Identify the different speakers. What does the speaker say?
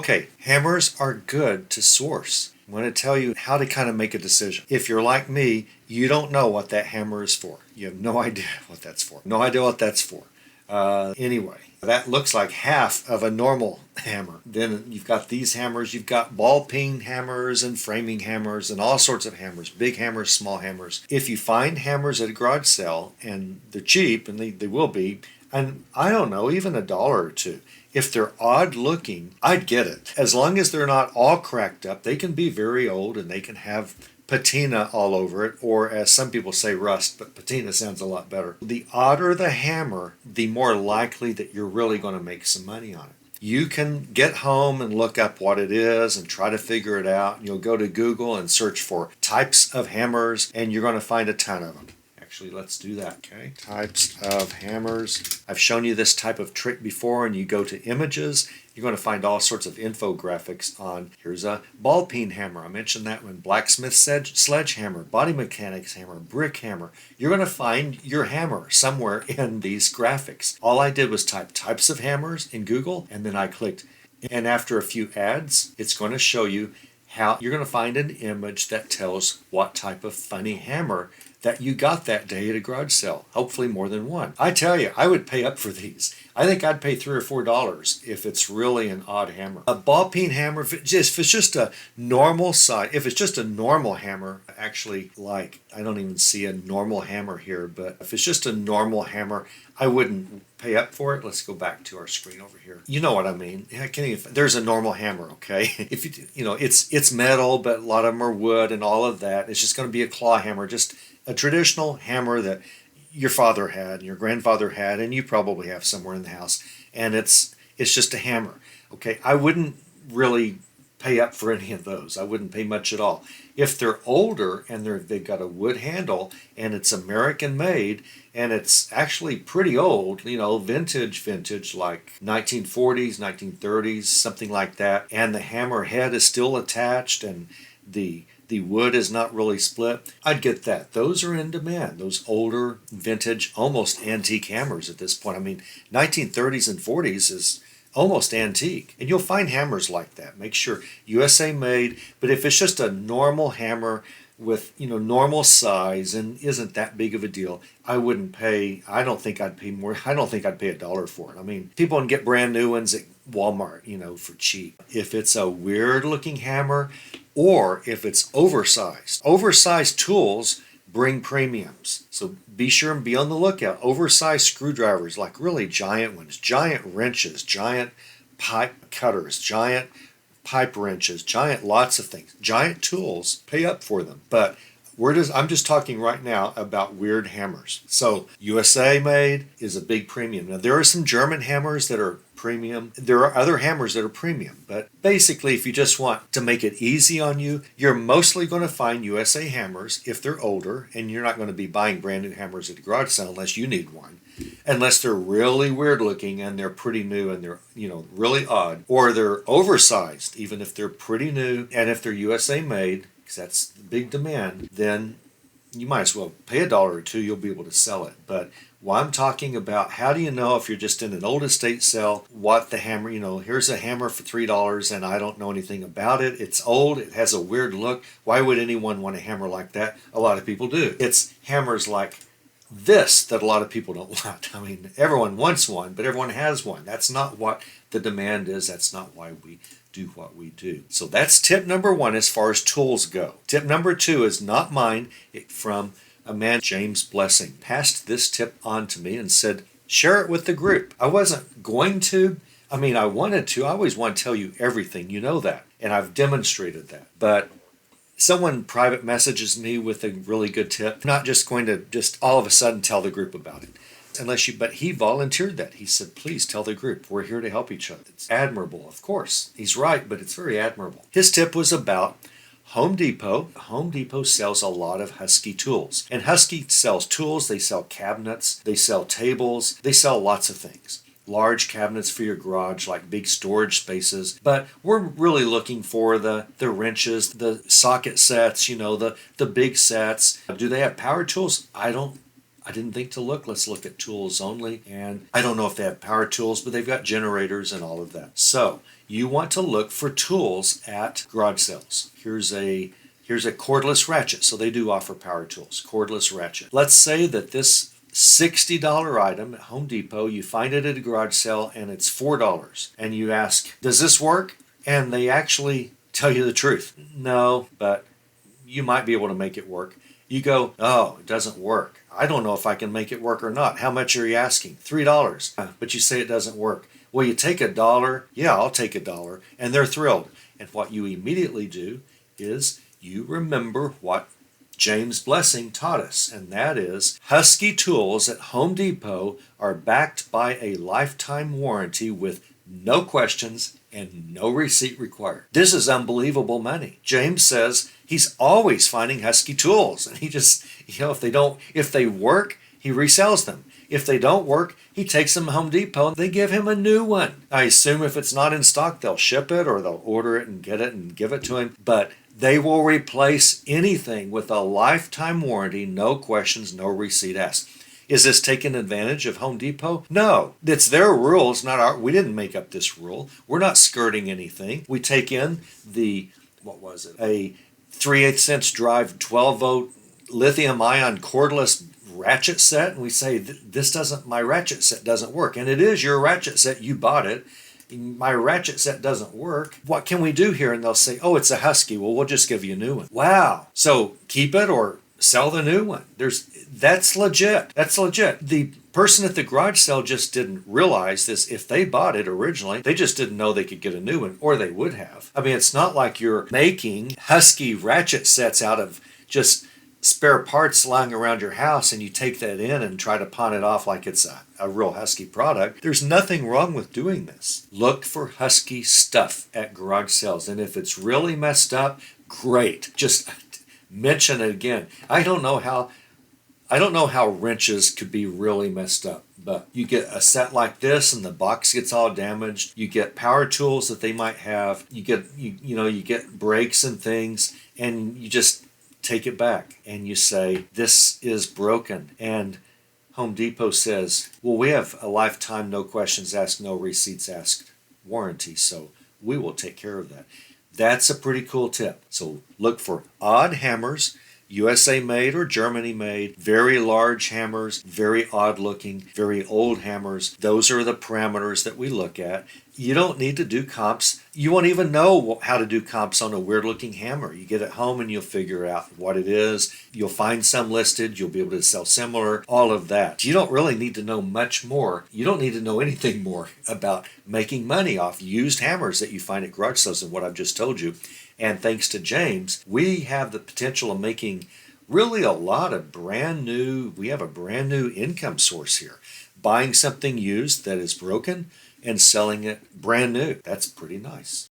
Speaker 1: Okay, hammers are good to source. I'm going to tell you how to kind of make a decision. If you're like me, you don't know what that hammer is for. You have no idea what that's for. No idea what that's for. Anyway, that looks like half of a normal hammer. Then you've got these hammers. You've got ball peen hammers and framing hammers and all sorts of hammers, big hammers, small hammers. If you find hammers at a garage sale and they're cheap, and they will be, and I don't know, even $1 or $2. If they're odd looking, I'd get it. As long as they're not all cracked up, they can be very old and they can have patina all over it, or as some people say, rust, but patina sounds a lot better. The odder the hammer, the more likely that you're really going to make some money on it. You can get home and look up what it is and try to figure it out. You'll go to Google and search for types of hammers, and you're going to find a ton of them. Actually, let's do that, okay? Types of hammers. I've shown you this type of trick before, and you go to images, you're going to find all sorts of infographics on, here's a ball peen hammer. I mentioned that one. Blacksmith sledgehammer, body mechanics hammer, brick hammer. You're going to find your hammer somewhere in these graphics. All I did was type types of hammers in Google, and then I clicked. And after a few ads, it's going to show you how you're going to find an image that tells what type of funny hammer that you got that day at a garage sale. Hopefully more than one. I tell you, I would pay up for these. I think I'd pay $3 or $4 if it's really an odd hammer. A ball peen hammer, if it's just a normal size, if it's just a normal hammer, actually, like, I don't even see a normal hammer here, but if it's just a normal hammer, I wouldn't pay up for it. Let's go back to our screen over here. You know what I mean. There's a normal hammer, okay? If it's metal, but a lot of them are wood and all of that. It's just going to be a claw hammer, just a traditional hammer that your father had and your grandfather had, and you probably have somewhere in the house, and it's just a hammer. Okay, I wouldn't really pay up for any of those. I wouldn't pay much at all. If they're older and they've got a wood handle and it's American made and it's actually pretty old, vintage like 1940s, 1930s, something like that, and the hammer head is still attached and the wood is not really split, I'd get that. Those are in demand. Those older, vintage, almost antique hammers at this point. I mean, 1930s and 40s is almost antique. And you'll find hammers like that. Make sure USA made. But if it's just a normal hammer with, normal size and isn't that big of a deal, I wouldn't pay. I don't think I'd pay $1 for it. I mean, people can get brand new ones at Walmart, for cheap. If it's a weird looking hammer, or if it's oversized tools bring premiums. So be sure and be on the lookout. Oversized screwdrivers, like really giant ones, giant wrenches, giant pipe cutters, giant pipe wrenches, giant lots of things. Giant tools, pay up for them. But I'm just talking right now about weird hammers. So USA made is a big premium. Now there are some German hammers that are premium. There are other hammers that are premium. But basically, if you just want to make it easy on you, you're mostly going to find USA hammers if they're older, and you're not going to be buying brand new hammers at the garage sale unless you need one. Unless they're really weird looking and they're pretty new and they're, really odd, or they're oversized, even if they're pretty new, and if they're USA made, because that's the big demand, then you might as well pay $1 or $2, you'll be able to sell it. But while I'm talking about how do you know if you're just in an old estate sale, what the hammer, here's a hammer for $3 and I don't know anything about it. It's old, it has a weird look. Why would anyone want a hammer like that? A lot of people do. It's hammers like this that a lot of people don't want. I mean, everyone wants one, but everyone has one. That's not what the demand is. That's not why we do what we do. So that's tip number 1 as far as tools go. Tip number 2 is not mine. It's from a man, James Blessing, passed this tip on to me and said, share it with the group. I wasn't going to. I mean, I wanted to. I always want to tell you everything. You know that. And I've demonstrated that. But someone private messages me with a really good tip. I'm not just going to just all of a sudden tell the group about it. But he volunteered that. He said, please tell the group. We're here to help each other. It's admirable, of course. He's right, but it's very admirable. His tip was about Home Depot. Home Depot sells a lot of Husky tools. And Husky sells tools. They sell cabinets. They sell tables. They sell lots of things. Large cabinets for your garage, like big storage spaces. But we're really looking for the wrenches, the socket sets, the big sets. Do they have power tools? I didn't think to look. Let's look at tools only. And I don't know if they have power tools, but they've got generators and all of that. So you want to look for tools at garage sales. Here's a cordless ratchet. So they do offer power tools, cordless ratchet. Let's say that this $60 item at Home Depot, you find it at a garage sale and it's $4. And you ask, does this work? And they actually tell you the truth. No, but you might be able to make it work. You go, oh, it doesn't work. I don't know if I can make it work or not. How much are you asking? $3. But you say it doesn't work. Well, you take $1. Yeah, I'll take $1. And they're thrilled. And what you immediately do is you remember what James Blessing taught us, and that is Husky Tools at Home Depot are backed by a lifetime warranty with no questions and no receipt required. This is unbelievable money. James says he's always finding Husky Tools, and he just, if they work, he resells them. If they don't work, he takes them to Home Depot and they give him a new one. I assume if it's not in stock, they'll ship it or they'll order it and get it and give it to him. But they will replace anything with a lifetime warranty, no questions, no receipt asked. Is this taking advantage of Home Depot? No, it's their rules, not our. We didn't make up this rule. We're not skirting anything. We take in a 3/8" drive 12-volt lithium-ion cordless ratchet set, and we say, my ratchet set doesn't work. And it is your ratchet set, you bought it. My ratchet set doesn't work. What can we do here? And they'll say, oh, it's a Husky. Well, we'll just give you a new one. Wow. So keep it or sell the new one. That's legit. That's legit. The person at the garage sale just didn't realize this. If they bought it originally, they just didn't know they could get a new one, or they would have. I mean, it's not like you're making Husky ratchet sets out of just spare parts lying around your house and you take that in and try to pawn it off like it's a real Husky product. There's nothing wrong with doing this. Look for Husky stuff at garage sales, and if it's really messed up, great. Just mention it again. I don't know how wrenches could be really messed up, but you get a set like this and the box gets all damaged. You get power tools that they might have. You get brakes and things, and you just take it back and you say, this is broken. And Home Depot says, well, we have a lifetime, no questions asked, no receipts asked warranty, so we will take care of that. That's a pretty cool tip. So look for odd hammers, USA made or Germany made, very large hammers, very odd looking, very old hammers. Those are the parameters that we look at. You don't need to do comps. You won't even know how to do comps on a weird looking hammer. You get it home and you'll figure out what it is. You'll find some listed. You'll be able to sell similar, all of that. You don't really need to know much more. You don't need to know anything more about making money off used hammers that you find at garage sales and what I've just told you. And thanks to James, we have the potential of making really a lot of we have a brand new income source here. Buying something used that is broken and selling it brand new. That's pretty nice.